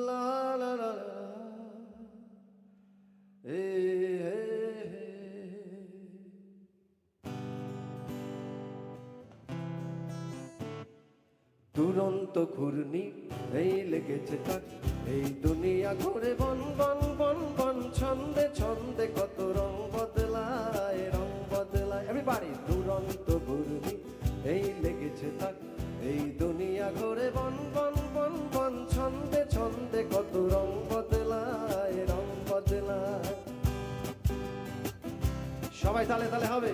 লা লা লা লা এ দুরন্ত ঘূর্ণি এই লেগেছে তাক, এই দুনিয়া ঘুরে বন বন বন বন, ছন্দে ছন্দে কত রং বদলায়, রং বদলায়। এভরিবডি, দুরন্ত ঘূর্ণি এই লেগেছে তাক, এই দুনিয়া ঘুরে বন বন বন বন, ছন্দে ছন্দে কত রং বদলায়, রং বদলায়। সবাই তালে তালে হবে।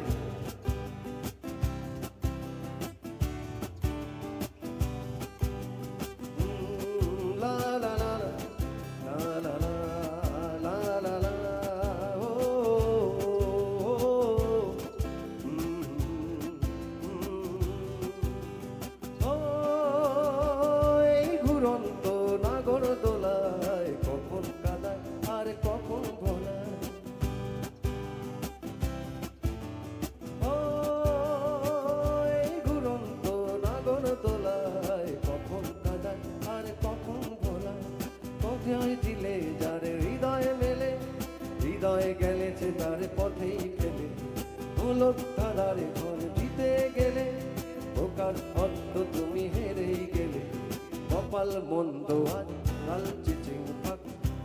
ঘুরন্ত নাগর দোলায় কখন কাদায় আর কখন ভোলায়, ঘুরন্ত নাগর দোলায় কখন কাদায় আর কখন ভোলায়। কোথায় দিলে যারে হৃদয়ে মেলে, হৃদয়ে গেলেছে তার পথেই ফেলে, গোলক ধারারে ঘর দিতে গেলে, বোকার অর্থ তুমি হেরেই গেলে। কপাল মন্দ আজ লালচে চিংফাক,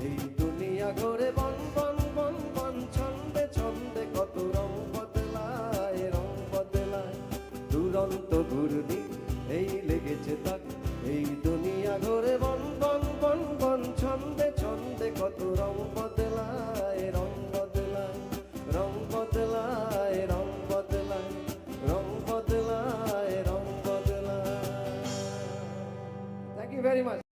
এই দুনিয়া ঘরে বন বন বন বন, ছন্দে ছন্দে কত রং বদলায়, রং বদলায়। দুরন্ত ঘূর্ণি এই লেগেছে তাক, এই দুনিয়া ঘরে বন বন বন বন, ছন্দে ছন্দে কত রং বদলায়, রং বদলায়, রং বদলায়, রং বদলায়, রং বদলায়, রং বদলায়। Thank you very much.